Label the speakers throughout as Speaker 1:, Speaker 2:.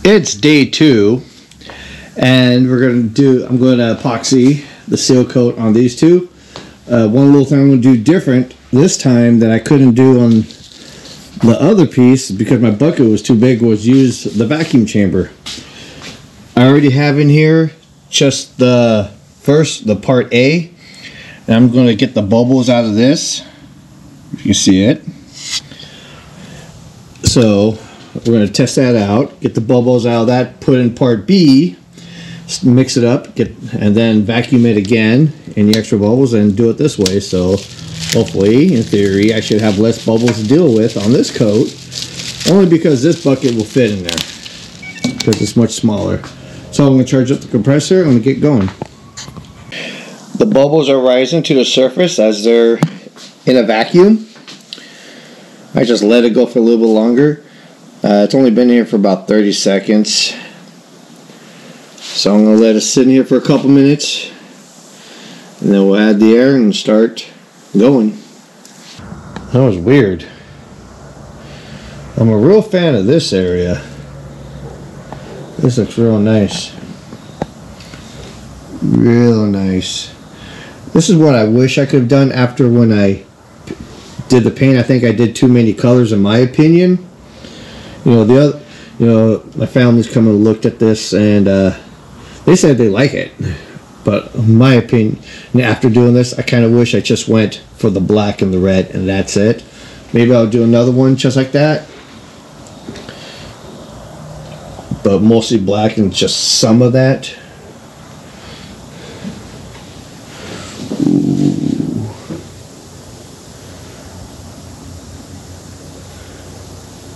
Speaker 1: It's day 2, and I'm going to epoxy the seal coat on these two. One little thing I'm going to do different this time that I couldn't do on the other piece because my bucket was too big was use the vacuum chamber. I already have in here just the part A, and I'm going to get the bubbles out of this, if you see it. So we're going to test that out, get the bubbles out of that, put in part B, mix it up, and then vacuum it again, any extra bubbles, and do it this way. So hopefully, in theory, I should have less bubbles to deal with on this coat, only because this bucket will fit in there, because it's much smaller. So I'm going to charge up the compressor, I'm going to get going. The bubbles are rising to the surface as they're in a vacuum. I just let it go for a little bit longer. It's only been here for about 30 seconds. So I'm going to let it sit in here for a couple minutes, and then we'll add the air and start going. That was weird. I'm a real fan of this area. This looks real nice. Real nice. This is what I wish I could have done after when I did the paint. I think I did too many colors in my opinion. My family's come and looked at this, and they said they like it, but in my opinion, after doing this, I kind of wish I just went for the black and the red, and that's it. Maybe I'll do another one just like that, but mostly black and just some of that.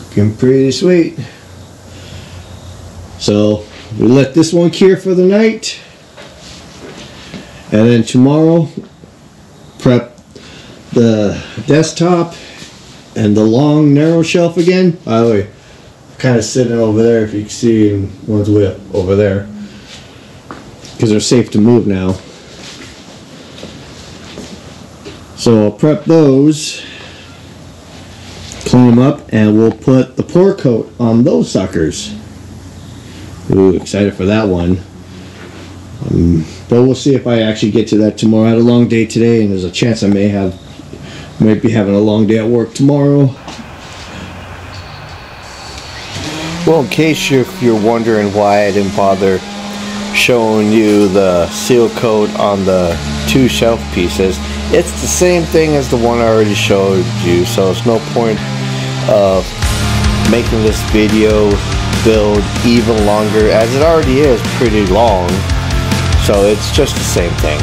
Speaker 1: Looking pretty sweet. So we let this one cure for the night, and then tomorrow prep the desktop and the long narrow shelf again. By the way, kind of sitting over there, if you can see, one's way up over there because they're safe to move now. So I'll prep those, clean them up, and we'll put the pour coat on those suckers. Ooh, excited for that one. But we'll see if I actually get to that tomorrow. I had a long day today, and there's a chance I might be having a long day at work tomorrow. Well, in case you're wondering why I didn't bother showing you the seal coat on the two shelf pieces, it's the same thing as the one I already showed you, so it's no point of making this video build even longer, as it already is pretty long. So it's just the same thing.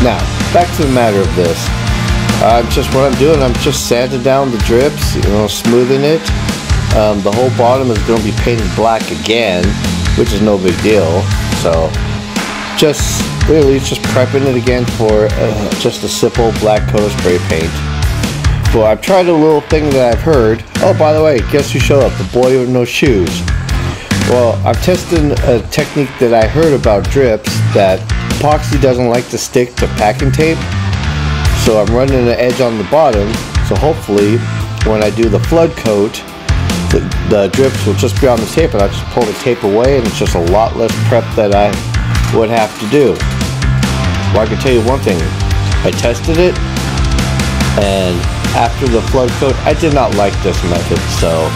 Speaker 1: Now back to the matter of this. What I'm doing, I'm just sanding down the drips, smoothing it. The whole bottom is going to be painted black again, which is no big deal. So just prepping it again for just a simple black coat of spray paint. Well, I've tried a little thing that I've heard. Oh, by the way, guess who showed up? The boy with no shoes. Well, I've tested a technique that I heard about drips that epoxy doesn't like to stick to packing tape. So I'm running an edge on the bottom. So hopefully, when I do the flood coat, the drips will just be on the tape, and I just pull the tape away, and it's just a lot less prep that I would have to do. Well, I can tell you one thing. I tested it, and after the flood coat, I did not like this method. So,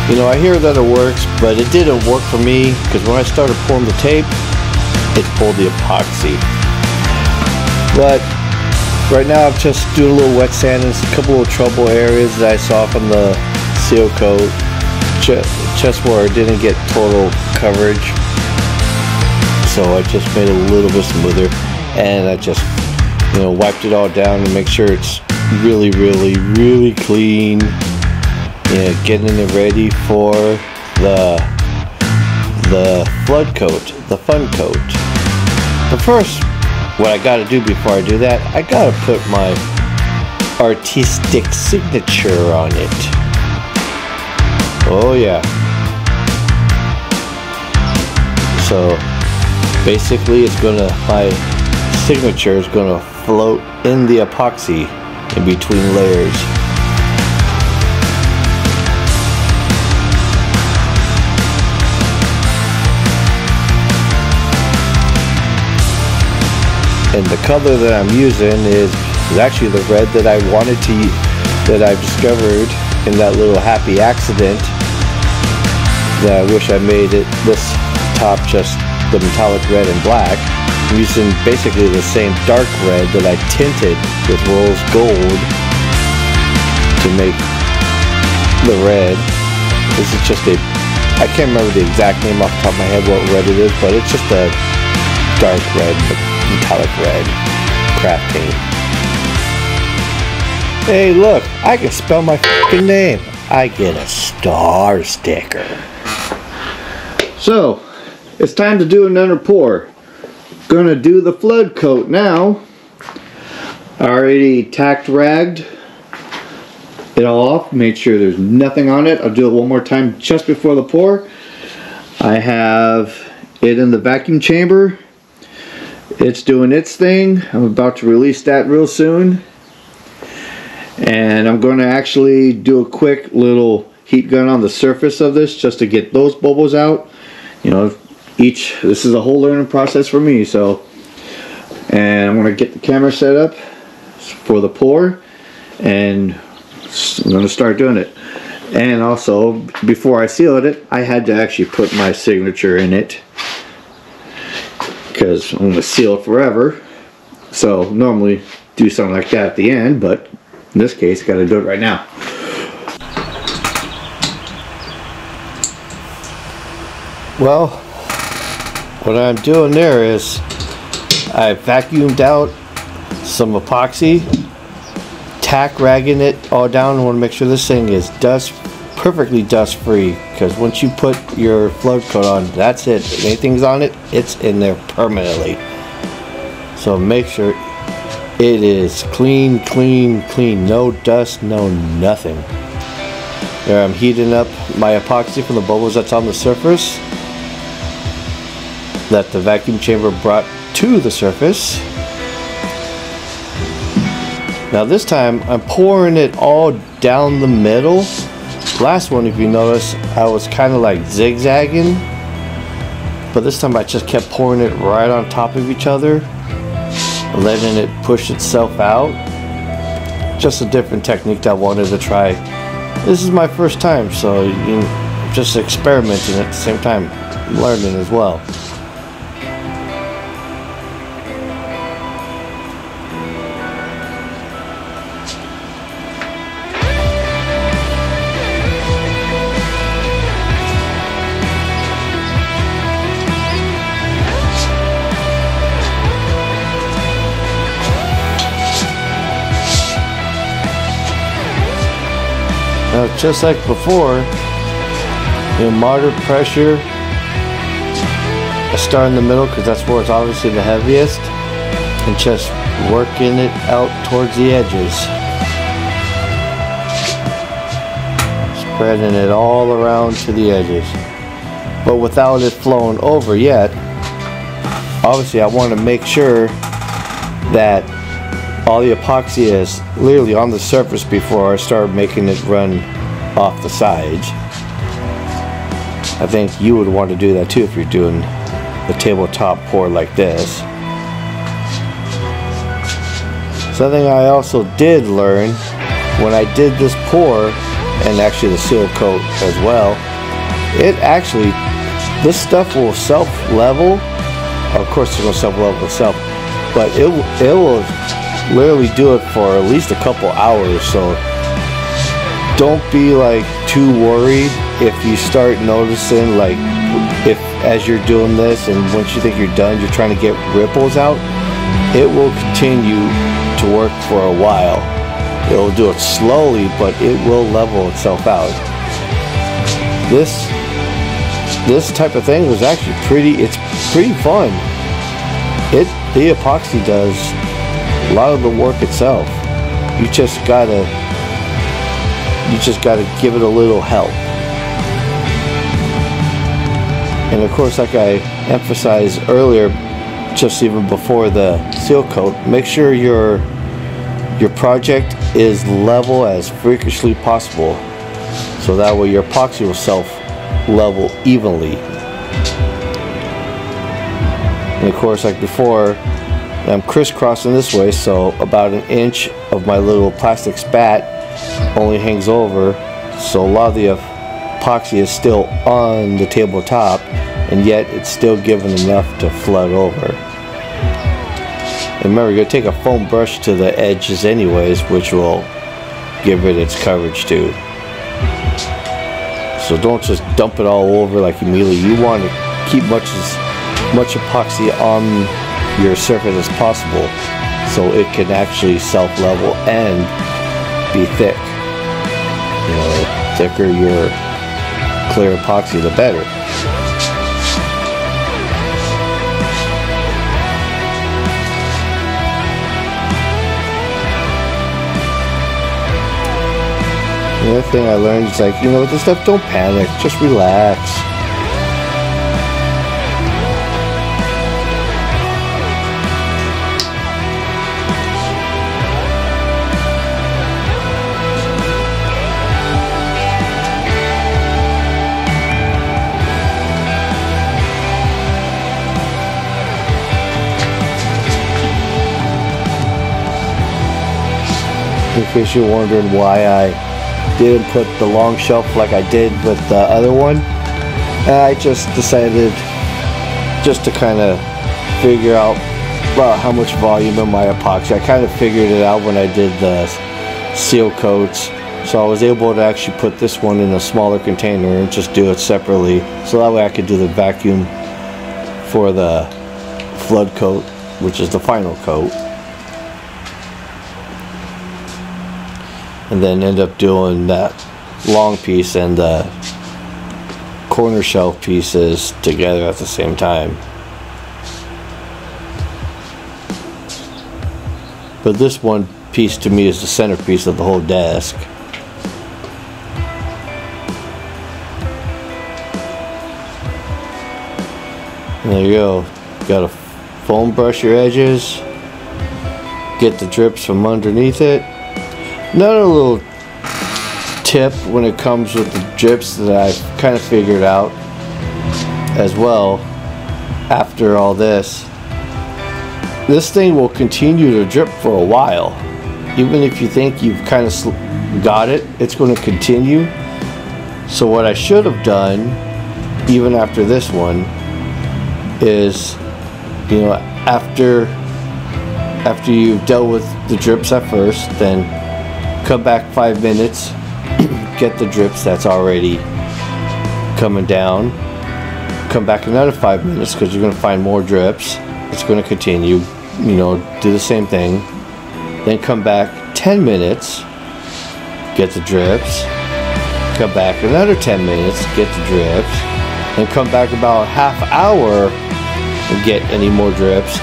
Speaker 1: I hear that it works, but it didn't work for me, because when I started pulling the tape, it pulled the epoxy. But right now, I'm just doing a little wet sand in a couple of trouble areas that I saw from the seal coat, just where it didn't get total coverage. So I just made it a little bit smoother, and I just wiped it all down to make sure it's really clean. Getting it ready for the flood coat, the fun coat. But first, what I gotta do before I do that, I gotta put my artistic signature on it. Oh yeah. So basically my signature is gonna float in the epoxy in between layers. And the color that I'm using is actually the red that I wanted to use, that I discovered in that little happy accident, that I wish I made it this top just the metallic red and black. I'm using basically the same dark red that I tinted with rose gold to make the red. This is just I can't remember the exact name off the top of my head what red it is, but it's just a dark red, metallic red craft paint. Hey look, I can spell my fucking name. I get a star sticker. So, it's time to do another pour. Gonna do the flood coat now. I already tack ragged it all off, made sure there's nothing on it. I'll do it one more time just before the pour. I have it in the vacuum chamber. It's doing its thing. I'm about to release that real soon. And I'm going to actually do a quick little heat gun on the surface of this just to get those bubbles out. You know, this is a whole learning process for me, so. And I'm going to get the camera set up for the pour, and I'm going to start doing it. And also, before I sealed it, I had to actually put my signature in it, because I'm going to seal it forever. So normally do something like that at the end, but in this case, got to do it right now. Well, what I'm doing there is I vacuumed out some epoxy, tack ragging it all down. I want to make sure this thing is perfectly dust free, because once you put your flood coat on, that's it. If anything's on it, it's in there permanently. So make sure it is clean, clean, clean. No dust, no nothing. There, I'm heating up my epoxy from the bubbles that's on the surface that the vacuum chamber brought to the surface. Now this time I'm pouring it all down the middle. Last one, if you notice, I was kind of like zigzagging, but this time I just kept pouring it right on top of each other, letting it push itself out. Just a different technique that I wanted to try. This is my first time, so just experimenting at the same time, learning as well. Now, just like before, moderate pressure. I start in the middle because that's where it's obviously the heaviest, and just working it out towards the edges, spreading it all around to the edges, but without it flowing over yet. Obviously, I want to make sure that all the epoxy is literally on the surface before I start making it run off the sides. I think you would want to do that too if you're doing the tabletop pour like this. Something I also did learn when I did this pour, and actually the seal coat as well, this stuff will self-level. Of course it's going to self-level itself, but it will literally do it for at least a couple hours. So don't be like too worried if you start noticing, like, if as you're doing this and once you think you're done, you're trying to get ripples out. It will continue to work for a while. It'll do it slowly, but it will level itself out. This type of thing was actually pretty fun. The epoxy does a lot of the work itself. You just gotta give it a little help. And of course, like I emphasized earlier, just even before the seal coat, make sure your project is level as freakishly possible, so that way your epoxy will self-level evenly. And of course, like before, And I'm crisscrossing this way, so about an inch of my little plastic spat only hangs over, so a lot of the epoxy is still on the tabletop, and yet it's still given enough to flood over. And remember, you're going to take a foam brush to the edges anyways, which will give it its coverage too. So don't just dump it all over like immediately. You want to keep much epoxy on your surface as possible, so it can actually self-level and be thick. You know, the thicker your clear epoxy, the better. The other thing I learned is, like, you know, this stuff, don't panic, just relax. In case you're wondering why I didn't put the long shelf like I did with the other one, I just decided just to kind of figure out how much volume in my epoxy. I kind of figured it out when I did the seal coats, so I was able to actually put this one in a smaller container and just do it separately, so that way I could do the vacuum for the flood coat, which is the final coat, and then end up doing that long piece and the corner shelf pieces together at the same time. But this one piece to me is the centerpiece of the whole desk. And there you go. Got to foam brush your edges, get the drips from underneath it. Another little tip when it comes with the drips that I've kind of figured out as well after all this thing will continue to drip for a while. Even if you think you've kind of got it, it's going to continue. So what I should have done, even after this one, is, you know, after you've dealt with the drips at first, then come back 5 minutes, get the drips that's already coming down, come back another 5 minutes because you're going to find more drips. It's going to continue, you know, do the same thing. Then come back 10 minutes, get the drips, come back another 10 minutes, get the drips, and come back about half hour and get any more drips.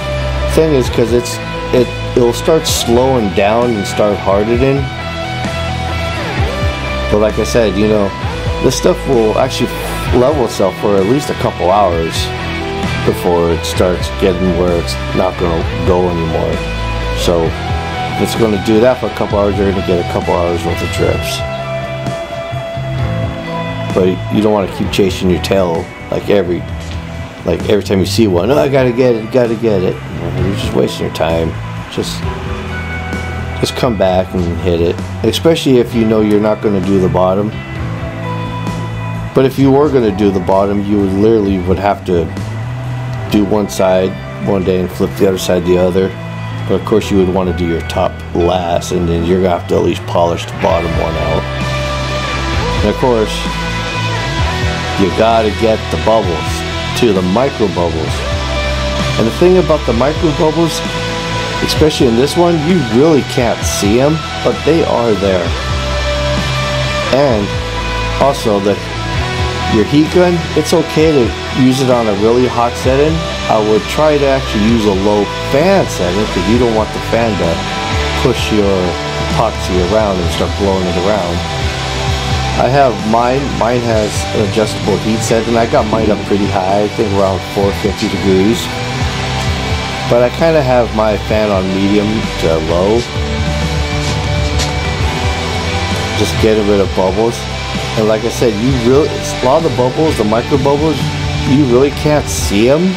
Speaker 1: Thing is, because it'll start slowing down and start hardening. But like I said, you know, this stuff will actually level itself for at least a couple hours before it starts getting where it's not going to go anymore. So if it's going to do that for a couple hours, you're going to get a couple hours worth of drips. But you don't want to keep chasing your tail like every time you see one. Oh, I gotta get it, gotta get it. You're just wasting your time. Just come back and hit it. Especially if you know you're not going to do the bottom. But if you were going to do the bottom, you would have to do one side one day and flip the other side the other. But of course you would want to do your top last, and then you're going to have to at least polish the bottom one out. And of course, you gotta get the bubbles to the micro bubbles. And the thing about the micro bubbles, especially in this one, you really can't see them, but they are there. And also your heat gun, it's okay to use it on a really hot setting. I would try to actually use a low fan setting because you don't want the fan to push your epoxy around and start blowing it around. I have mine has an adjustable heat setting. I got mine up pretty high, I think around 450 degrees. But I kind of have my fan on medium to low. Just getting rid of bubbles. And like I said, a lot of the bubbles, the micro bubbles, you really can't see them,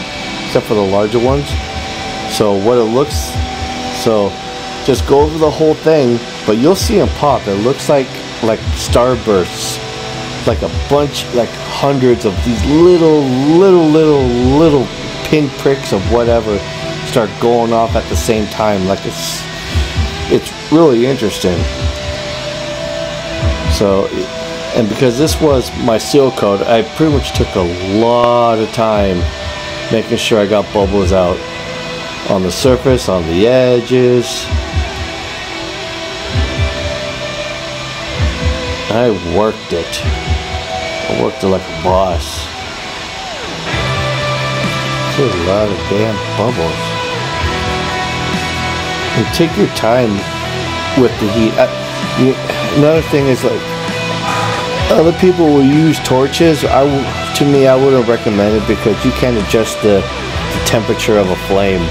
Speaker 1: except for the larger ones. So what it looks, so just go over the whole thing, but you'll see them pop. It looks like starbursts, like a bunch, like hundreds of these little pinpricks of whatever start going off at the same time. Like it's really interesting. So, and because this was my seal coat, I pretty much took a lot of time making sure I got bubbles out on the surface, on the edges. I worked it. I worked it like a boss. There's a lot of damn bubbles. And take your time with the heat. Another thing is, like, other people will use torches. To me, I wouldn't recommend it because you can't adjust the temperature of a flame.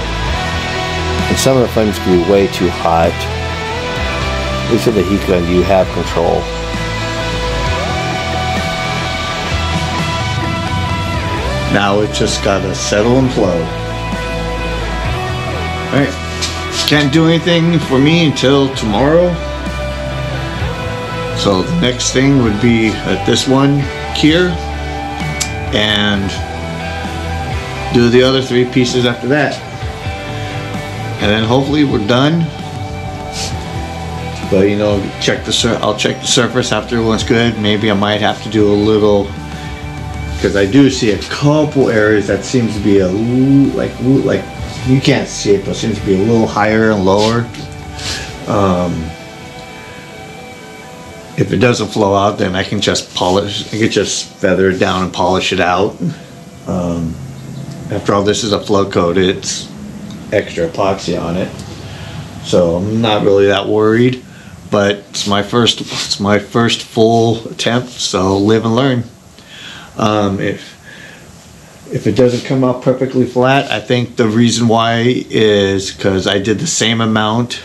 Speaker 1: And some of the flames can be way too hot. At least with the heat gun, you have control. Now it's just gotta settle and flow. Alright. Can't do anything for me until tomorrow. So the next thing would be at this one here, and do the other 3 pieces after that. And then hopefully we're done. But you know, I'll check the surface after everyone's good. Maybe I might have to do a little, because I do see a couple areas that seems to be a like you can't see it, but it seems to be a little higher and lower. If it doesn't flow out, then I can just polish. I can just feather it down and polish it out. After all, this is a float coat. It's extra epoxy on it, so I'm not really that worried. But it's my first full attempt. So live and learn. If it doesn't come out perfectly flat, I think the reason why is because I did the same amount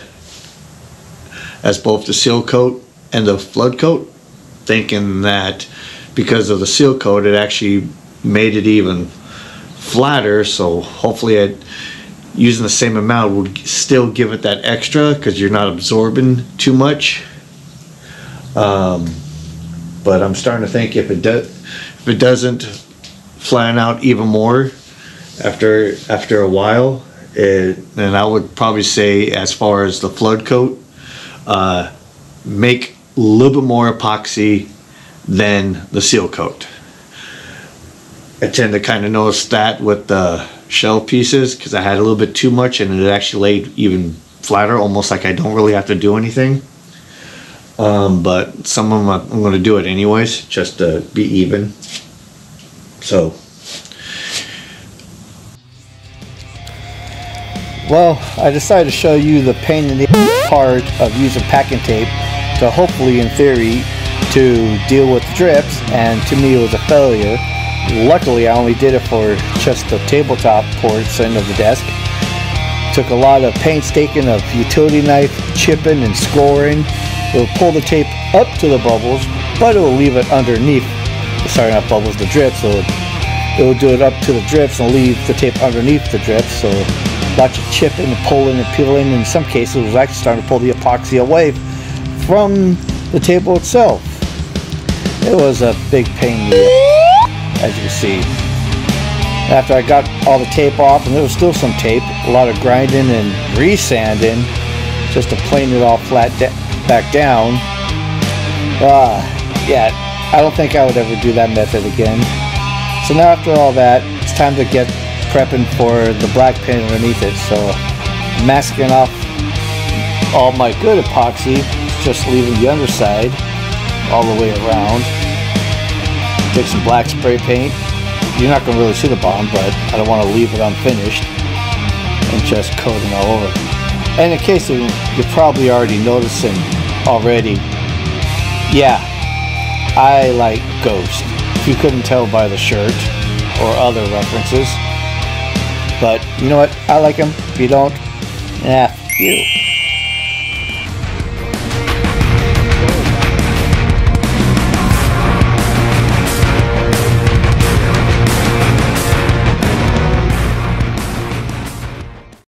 Speaker 1: as both the seal coat and the flood coat, thinking that because of the seal coat it actually made it even flatter. So hopefully using the same amount would still give it that extra, because you're not absorbing too much. But I'm starting to think if it doesn't flatten out even more after a while, then I would probably say, as far as the flood coat, make a little bit more epoxy than the seal coat. I tend to kind of notice that with the shell pieces, because I had a little bit too much and it actually laid even flatter, almost like I don't really have to do anything. But some of them I'm going to do it anyways, just to be even. So, well, I decided to show you the pain in the part of using packing tape to hopefully, in theory, to deal with drips, and to me it was a failure. Luckily, I only did it for just the tabletop portion of the desk. Took a lot of painstaking of utility knife chipping and scoring. It will pull the tape up to the bubbles, but it will leave it underneath. Sorry, not bubbles, the drips. So it will do it up to the drips and leave the tape underneath the drips. So lots of chipping and pulling and peeling. In some cases, it was actually starting to pull the epoxy away from the table itself. It was a big pain, as you can see. After I got all the tape off, and there was still some tape, a lot of grinding and resanding just to plane it all flat back down. Yeah, I don't think I would ever do that method again. So now after all that, it's time to get prepping for the black paint underneath it. So masking off all my good epoxy, just leaving the underside all the way around. Take some black spray paint. You're not going to really see the bottom, but I don't want to leave it unfinished, and just coating all over. And in case you're probably already noticing already, yeah, I like Ghost. If you couldn't tell by the shirt or other references. But you know what? I like him. If you don't, you.